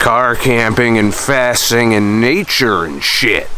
car camping and fasting and nature and shit.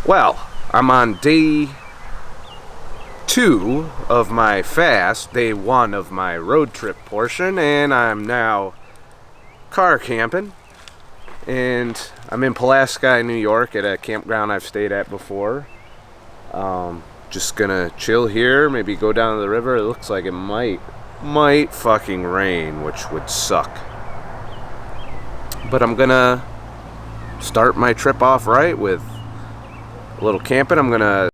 Well, I'm on day 2 of my fast, day 1 of my road trip portion, and I'm now car camping. And I'm in Pulaski, New York at a campground I've stayed at before. Just gonna chill here, maybe go down to the river. It looks like it might fucking rain, which would suck. But I'm gonna start my trip off right with a little camping. I'm gonna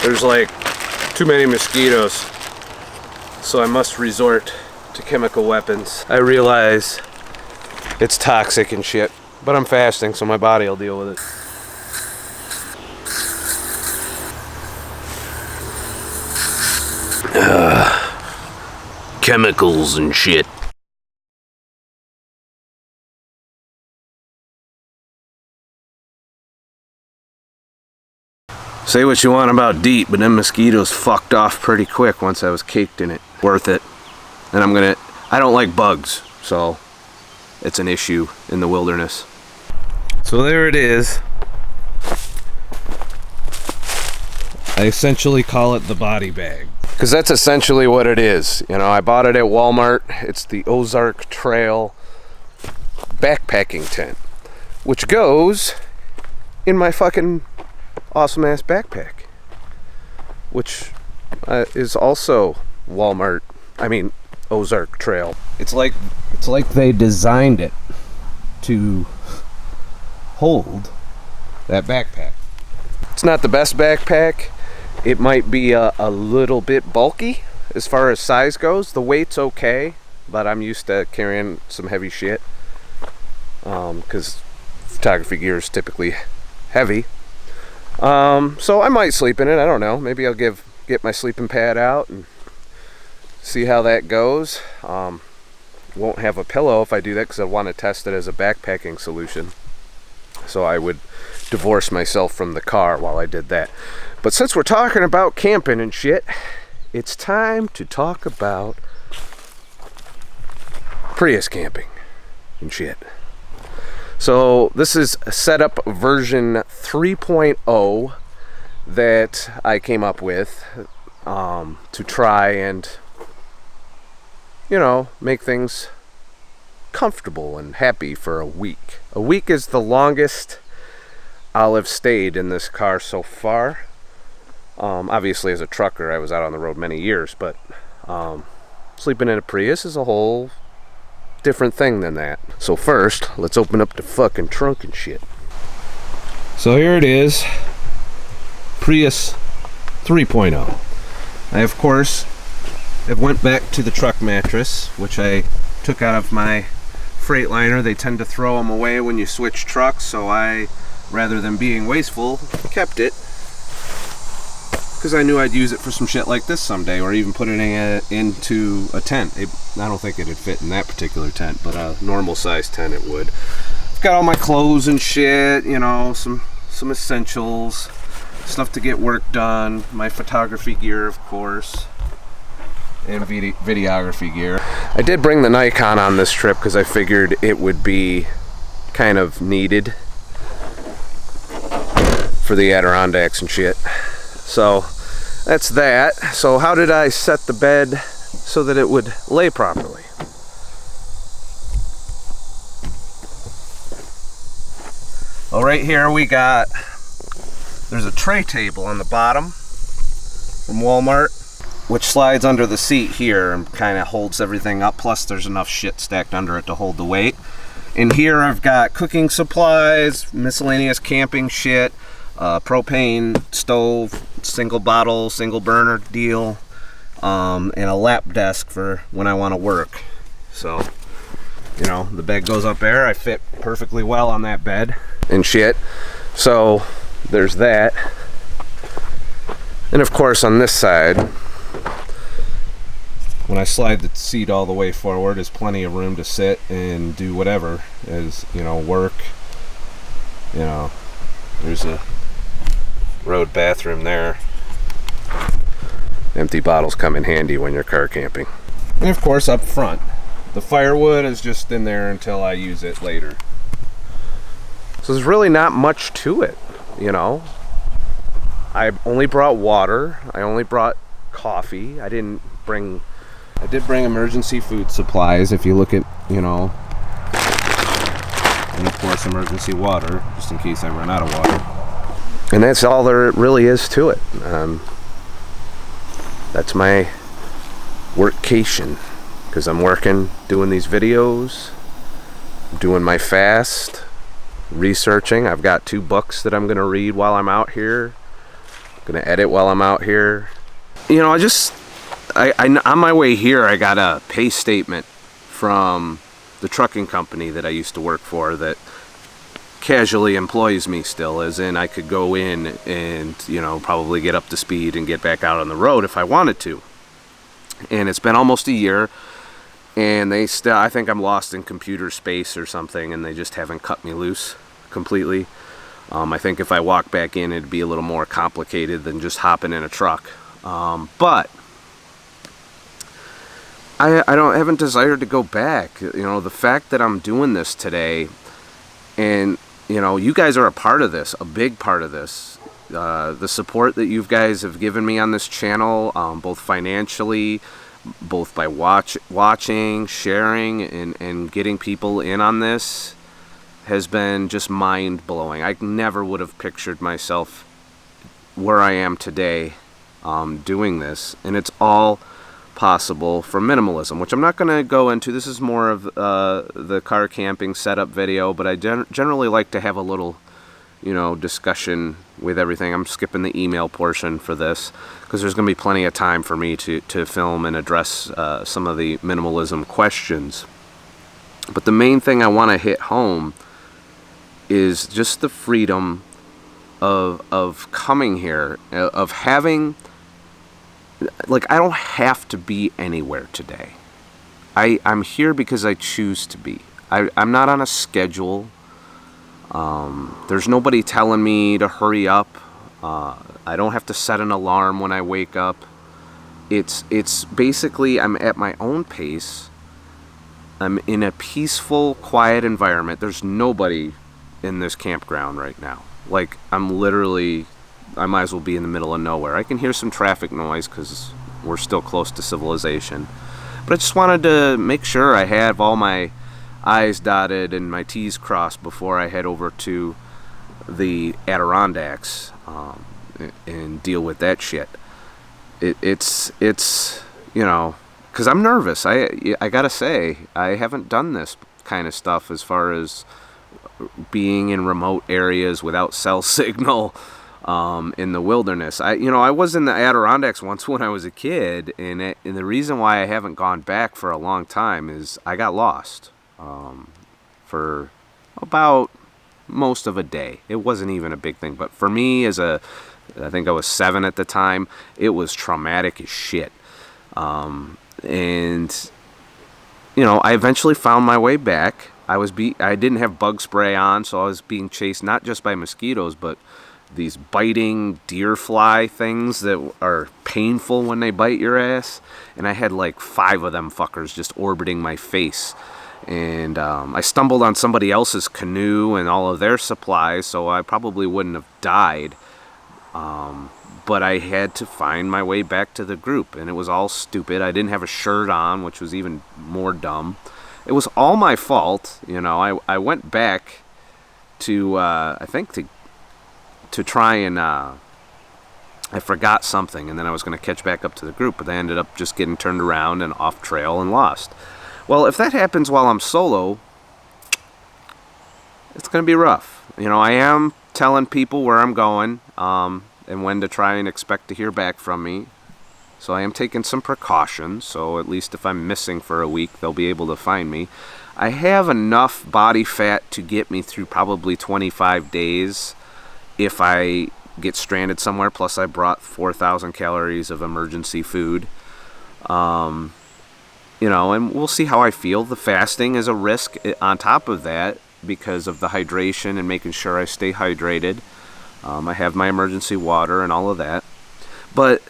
there's like too many mosquitoes, so I must resort to chemical weapons. I realize it's toxic and shit, but I'm fasting, so my body will deal with it. Chemicals and shit. Say what you want about DEET, but them mosquitoes fucked off pretty quick once I was caked in it. Worth it. And I don't like bugs, so it's an issue in the wilderness. So there it is. I essentially call it the body bag, because that's essentially what it is. You know, I bought it at Walmart. It's the Ozark Trail backpacking tent, which goes in my fucking awesome ass backpack, which is also Walmart. I mean, Ozark Trail. It's like they designed it to hold that backpack. It's not the best backpack. It might be a little bit bulky as far as size goes. The weight's okay, but I'm used to carrying some heavy shit, because photography gear is typically heavy. So I might sleep in it. I don't know. Maybe I'll get my sleeping pad out and see how that goes. Won't have a pillow if I do that, because I want to test it as a backpacking solution. So I would divorce myself from the car while I did that. But since we're talking about camping and shit, it's time to talk about Prius camping and shit. So this is setup version 3.0 that I came up with to try and, you know, make things comfortable and happy for a week. A week is the longest I'll have stayed in this car so far. Obviously, as a trucker, I was out on the road many years, but sleeping in a Prius is a whole different thing than that. So first, let's open up the fucking trunk and shit. So here it is, Prius 3.0. I, of course, have went back to the truck mattress, which I took out of my Freightliner. They tend to throw them away when you switch trucks, so I, rather than being wasteful, kept it, because I knew I'd use it for some shit like this someday, or even put it into a tent. I don't think it'd fit in that particular tent, but a normal size tent it would. I've got all my clothes and shit, you know, some essentials, stuff to get work done, my photography gear, of course, and videography gear. I did bring the Nikon on this trip because I figured it would be kind of needed for the Adirondacks and shit. So that's that. So how did I set the bed so that it would lay properly? Well, right here we got, there's a tray table on the bottom from Walmart, which slides under the seat here and kind of holds everything up. Plus there's enough shit stacked under it to hold the weight. In here I've got cooking supplies, miscellaneous camping shit, propane stove, single bottle, single burner deal, and a lap desk for when I want to work. So, you know, the bed goes up there. I fit perfectly well on that bed and shit. So there's that. And of course on this side, when I slide the seat all the way forward, there's plenty of room to sit and do whatever, as you know, work. You know, there's a road bathroom there. Empty bottles come in handy when you're car camping. And of course up front, the firewood is just in there until I use it later. So there's really not much to it, you know. I only brought water. I only brought coffee. I did bring emergency food supplies. If you look at, you know, and of course emergency water, just in case I run out of water. And that's all there really is to it. That's my workcation, because I'm working, doing these videos, doing my fast, researching. I've got 2 books that I'm going to read while I'm out here. I'm going to edit while I'm out here. You know, I on my way here, I got a pay statement from the trucking company that I used to work for that casually employs me still, as in I could go in and, you know, probably get up to speed and get back out on the road if I wanted to. And it's been almost a year, and they still, I think I'm lost in computer space or something, and they just haven't cut me loose completely. I think if I walk back in, it'd be a little more complicated than just hopping in a truck. But I haven't desired to go back. You know, the fact that I'm doing this today, and you know, you guys are a part of this, a big part of this. The support that you guys have given me on this channel, both financially, both by watching, sharing, and getting people in on this, has been just mind-blowing. I never would have pictured myself where I am today doing this, and it's all possible for minimalism, which I'm not going to go into. This is more of the car camping setup video, but I generally like to have a little, you know, discussion with everything. I'm skipping the email portion for this because there's going to be plenty of time for me to film and address some of the minimalism questions. But the main thing I want to hit home is just the freedom of coming here, of having, like, I don't have to be anywhere today. I'm here because I choose to be. I'm not on a schedule. There's nobody telling me to hurry up. I don't have to set an alarm when I wake up. It's basically, I'm at my own pace. I'm in a peaceful, quiet environment. There's nobody in this campground right now. Like, I'm literally, I might as well be in the middle of nowhere. I can hear some traffic noise because we're still close to civilization. But I just wanted to make sure I have all my I's dotted and my T's crossed before I head over to the Adirondacks and deal with that shit. It's you know, because I'm nervous. I gotta say, I haven't done this kind of stuff as far as being in remote areas without cell signal in the wilderness. I was in the Adirondacks once when I was a kid, and the reason why I haven't gone back for a long time is I got lost for about most of a day. It wasn't even a big thing, but for me, I think I was 7 at the time, it was traumatic as shit. And you know, I eventually found my way back. I didn't have bug spray on, so I was being chased not just by mosquitoes, but these biting deer fly things that are painful when they bite your ass. And I had like 5 of them fuckers just orbiting my face. And I stumbled on somebody else's canoe and all of their supplies, so I probably wouldn't have died. But I had to find my way back to the group, and it was all stupid. I didn't have a shirt on, which was even more dumb. It was all my fault, you know. I went back to, I think to try and, I forgot something, and then I was going to catch back up to the group, but I ended up just getting turned around and off trail and lost. Well, if that happens while I'm solo, it's going to be rough. You know, I am telling people where I'm going, and when to try and expect to hear back from me. So I am taking some precautions, so at least if I'm missing for a week, they'll be able to find me. I have enough body fat to get me through probably 25 days if I get stranded somewhere, plus I brought 4,000 calories of emergency food. You know, and we'll see how I feel. The fasting is a risk on top of that because of the hydration and making sure I stay hydrated. I have my emergency water and all of that. But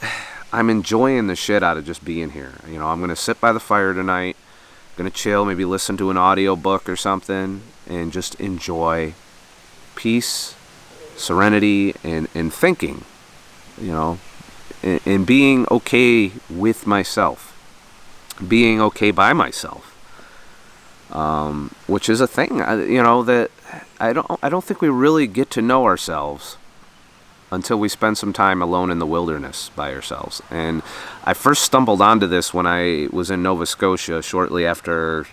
I'm enjoying the shit out of just being here. You know, I'm going to sit by the fire tonight, going to chill, maybe listen to an audio book or something, and just enjoy peace, serenity, and thinking, you know, and being okay with myself. Being okay by myself. Which is a thing, you know, that I don't think we really get to know ourselves until we spend some time alone in the wilderness by ourselves. And I first stumbled onto this when I was in Nova Scotia shortly after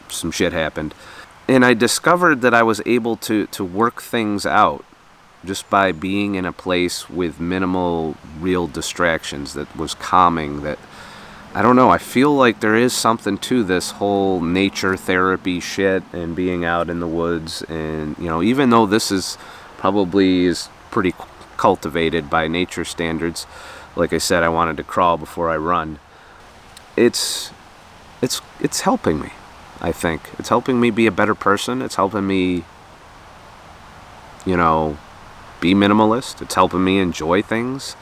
some shit happened. And I discovered that I was able to work things out just by being in a place with minimal real distractions that was calming. That, I don't know, I feel like there is something to this whole nature therapy shit and being out in the woods. And, you know, even though this is probably pretty cultivated by nature standards, like I said, I wanted to crawl before I run. It's helping me, I think. It's helping me be a better person. It's helping me, you know, be minimalist. It's helping me enjoy things.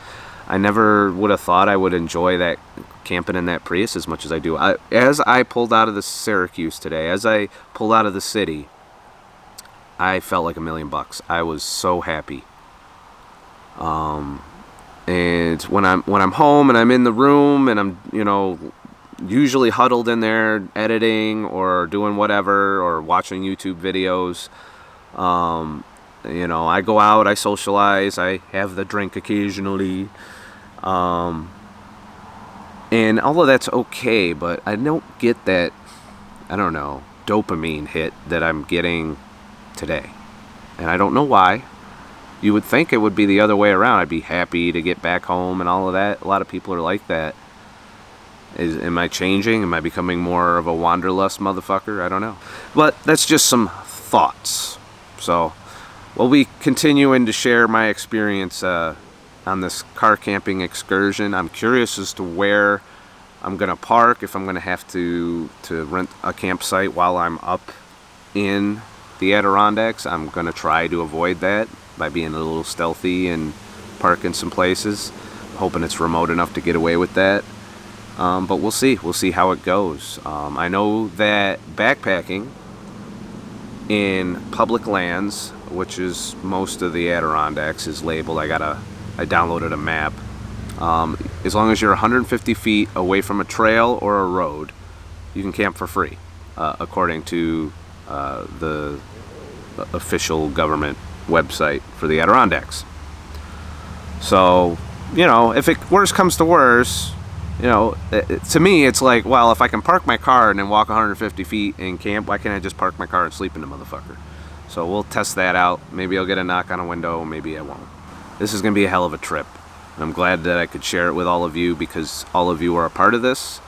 I never would have thought I would enjoy that camping in that Prius as much as I do. As I pulled out of the Syracuse today, as I pulled out of the city, I felt like $1,000,000. I was so happy. And when I'm home and I'm in the room and I'm, you know, usually huddled in there editing or doing whatever or watching YouTube videos, you know, I go out, I socialize, I have the drink occasionally, and all of that's okay, but I don't get that, I don't know, dopamine hit that I'm getting today. And I don't know why. You would think it would be the other way around. I'd be happy to get back home and all of that. A lot of people are like that. Am I changing? Am I becoming more of a wanderlust motherfucker? I don't know. But that's just some thoughts. So we'll be continuing to share my experience on this car camping excursion. I'm curious as to where I'm going to park, if I'm going to have to rent a campsite while I'm up in the Adirondacks. I'm going to try to avoid that by being a little stealthy and parking some places. I'm hoping it's remote enough to get away with that. But we'll see. We'll see how it goes. I know that backpacking in public lands, which is most of the Adirondacks, is labeled. I downloaded a map. As long as you're 150 feet away from a trail or a road, you can camp for free, according to the official government website for the Adirondacks. So, you know, if it worse comes to worse, you know, to me it's like, well, if I can park my car and then walk 150 feet and camp, why can't I just park my car and sleep in the motherfucker? So we'll test that out. Maybe I'll get a knock on a window, maybe I won't. This is going to be a hell of a trip. And I'm glad that I could share it with all of you because all of you are a part of this.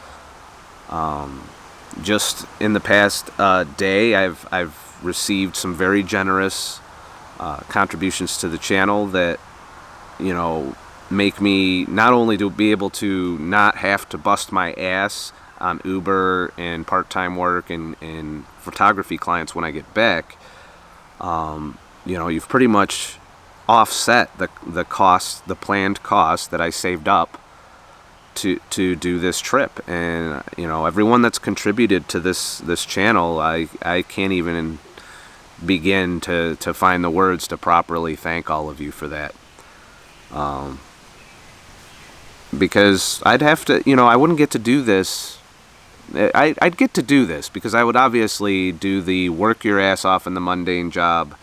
Just in the past day, I've received some very generous contributions to the channel that, you know, make me not only to be able to not have to bust my ass on Uber and part-time work and photography clients when I get back. You know, you've pretty much offset the cost, the planned cost that I saved up to do this trip. And everyone that's contributed to this channel, I can't even begin to find the words to properly thank all of you for that. Because I'd have to, I wouldn't get to do this. I'd get to do this because I would obviously do the work your ass off in the mundane job,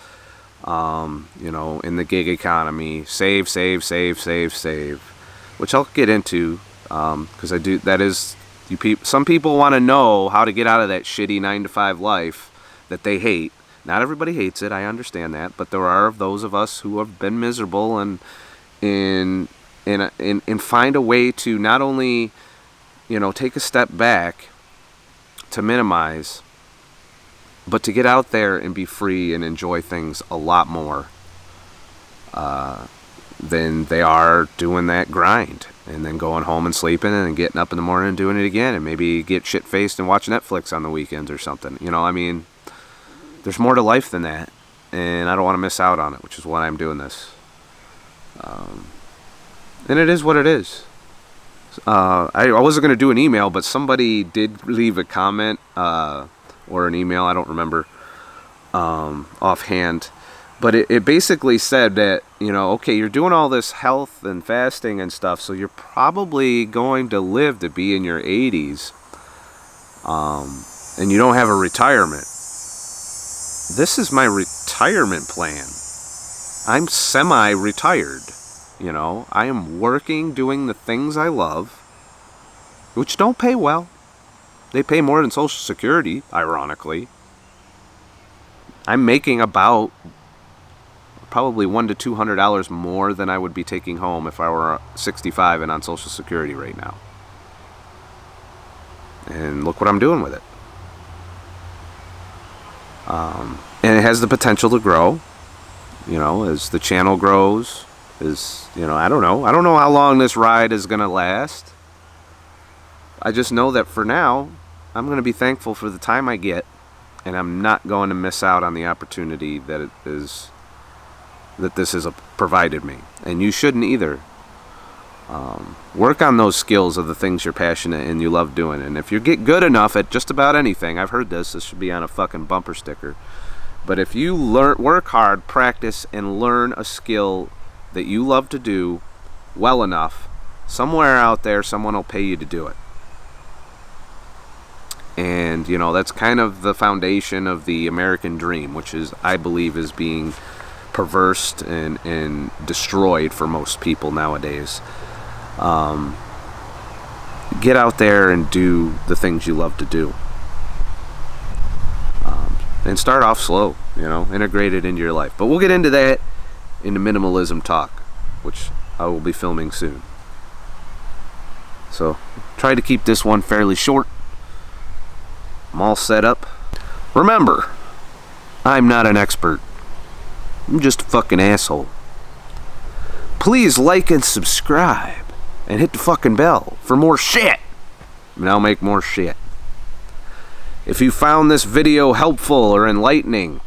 in the gig economy, save, which I'll get into, because I do. That is, some people want to know how to get out of that shitty 9-to-5 life that they hate. Not everybody hates it, I understand that, but there are those of us who have been miserable and find a way to not only, take a step back to minimize, but to get out there and be free and enjoy things a lot more than they are doing that grind and then going home and sleeping and then getting up in the morning and doing it again and maybe get shit-faced and watch Netflix on the weekends or something. There's more to life than that, and I don't want to miss out on it, which is why I'm doing this. And it is what it is. I wasn't going to do an email, but somebody did leave a comment or an email, I don't remember offhand. But it basically said that, okay, you're doing all this health and fasting and stuff, so you're probably going to live to be in your 80s, and you don't have a retirement. This is my retirement plan. I'm semi-retired. I am working, doing the things I love, which don't pay well. They pay more than Social Security, ironically. I'm making about probably $100 to $200 more than I would be taking home if I were 65 and on Social Security right now. And look what I'm doing with it. And it has the potential to grow, as the channel grows. I don't know how long this ride is going to last. I just know that for now, I'm going to be thankful for the time I get, and I'm not going to miss out on the opportunity that this has provided me. And you shouldn't either. Work on those skills of the things you're passionate and you love doing. And if you get good enough at just about anything, I've heard this should be on a fucking bumper sticker. But if you work hard, practice, and learn a skill that you love to do well enough, somewhere out there, someone will pay you to do it. And, that's kind of the foundation of the American dream, which I believe is being perversed and destroyed for most people nowadays. Get out there and do the things you love to do. And start off slow, integrate it into your life. But we'll get into that in the minimalism talk, which I will be filming soon. So, try to keep this one fairly short. I'm all set up. Remember, I'm not an expert. I'm just a fucking asshole. Please like and subscribe and hit the fucking bell for more shit. And I'll make more shit. If you found this video helpful or enlightening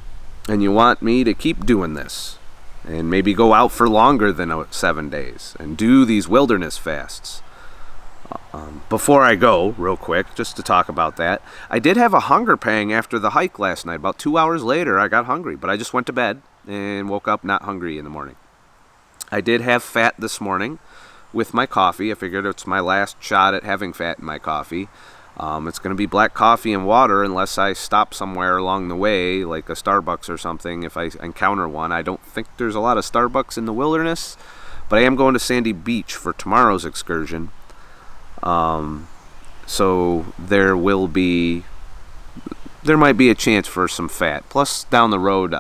and you want me to keep doing this and maybe go out for longer than 7 days and do these wilderness fasts. Before I go, real quick, just to talk about that, I did have a hunger pang after the hike last night. About 2 hours later, I got hungry, but I just went to bed and woke up not hungry in the morning. I did have fat this morning with my coffee. I figured it's my last shot at having fat in my coffee. It's going to be black coffee and water unless I stop somewhere along the way, like a Starbucks or something, if I encounter one. I don't think there's a lot of Starbucks in the wilderness, but I am going to Sandy Beach for tomorrow's excursion. So there might be a chance for some fat. Plus, down the road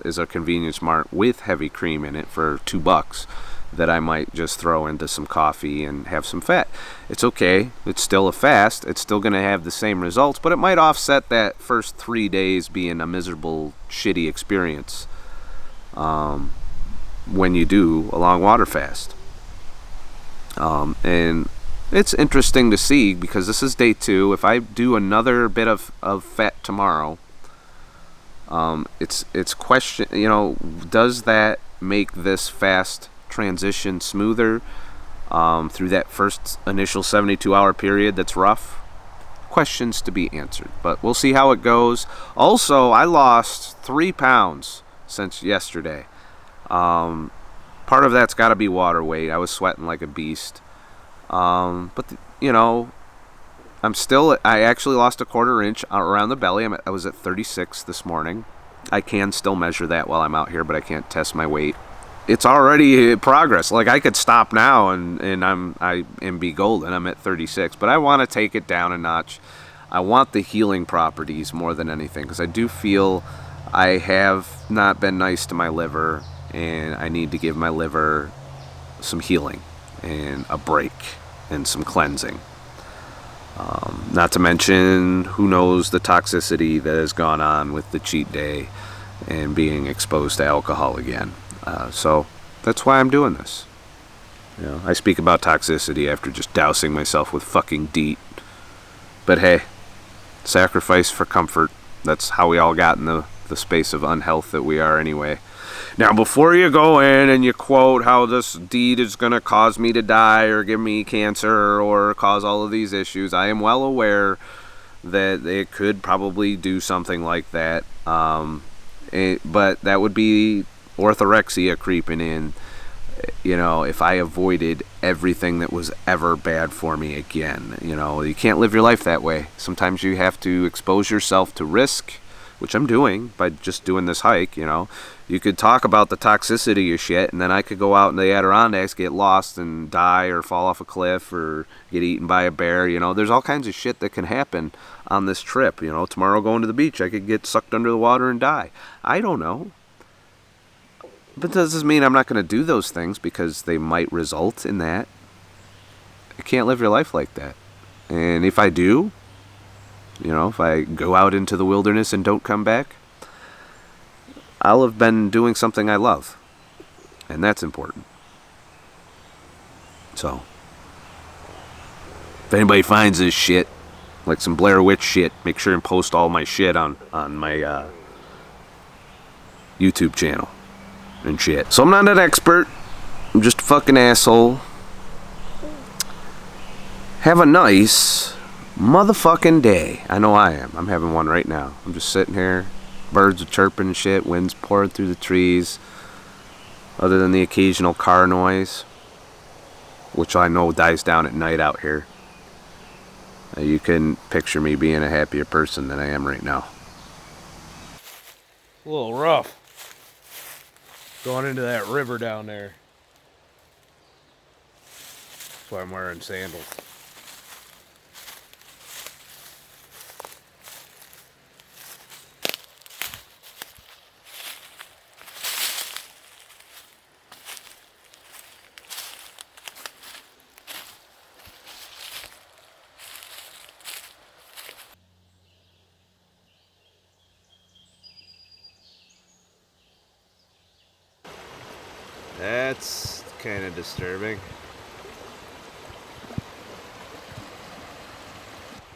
is a convenience mart with heavy cream in it for $2 that I might just throw into some coffee and have some fat. It's okay. It's still a fast. It's still going to have the same results, but it might offset that first 3 days being a miserable, shitty experience when you do a long water fast. And it's interesting to see because this is day 2. If I do another bit of fat tomorrow, it's question, does that make this fast transition smoother through that first initial 72-hour period that's rough? Questions to be answered, but we'll see how it goes. Also, I lost 3 pounds since yesterday. Part of that's got to be water weight. I was sweating like a beast. But you know, I actually lost a 1/4 inch around the belly. I was at 36 this morning. I can still measure that while I'm out here, but I can't test my weight. It's already progress. Like, I could stop now and I am be golden. I'm at 36, but I want to take it down a notch. I want the healing properties more than anything, because I do feel I have not been nice to my liver, and I need to give my liver some healing and a break and some cleansing. Not to mention, who knows the toxicity that has gone on with the cheat day and being exposed to alcohol again. So that's why I'm doing this. You know, I speak about toxicity after just dousing myself with fucking DEET. But hey, sacrifice for comfort. That's how we all got in the space of unhealth that we are anyway. Now, before you go in and you quote how this DEET is going to cause me to die or give me cancer or cause all of these issues, I am well aware that it could probably do something like that. But that would be orthorexia creeping in, you know, if I avoided everything that was ever bad for me again. You know, you can't live your life that way. Sometimes you have to expose yourself to risk, which I'm doing by just doing this hike. You know, you could talk about the toxicity of shit, and then I could go out in the Adirondacks, get lost and die or fall off a cliff or get eaten by a bear. You know, there's all kinds of shit that can happen on this trip. You know, tomorrow going to the beach, I could get sucked under the water and die. I don't know. But does this mean I'm not going to do those things because they might result in that? You can't live your life like that. And if I do, you know, if I go out into the wilderness and don't come back, I'll have been doing something I love. And that's important. So, if anybody finds this shit, like some Blair Witch shit, make sure and post all my shit on my YouTube channel and shit. So I'm not an expert. I'm just a fucking asshole. Have a nice motherfucking day. I know I am. I'm having one right now. I'm just sitting here. Birds are chirping and shit. Wind's pouring through the trees. Other than the occasional car noise, which I know dies down at night out here. You can picture me being a happier person than I am right now. A little rough going into that river down there. That's why I'm wearing sandals. That's kind of disturbing.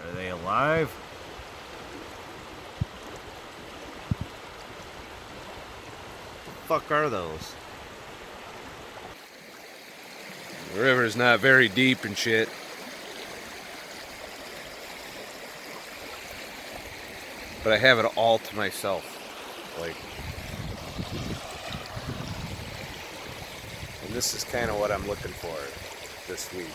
Are they alive? What the fuck are those? The river's not very deep and shit. But I have it all to myself. Like, and this is kind of what I'm looking for this week.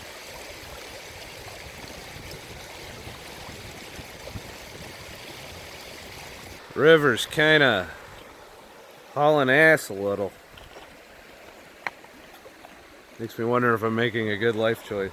River's kind of hauling ass a little. Makes me wonder if I'm making a good life choice.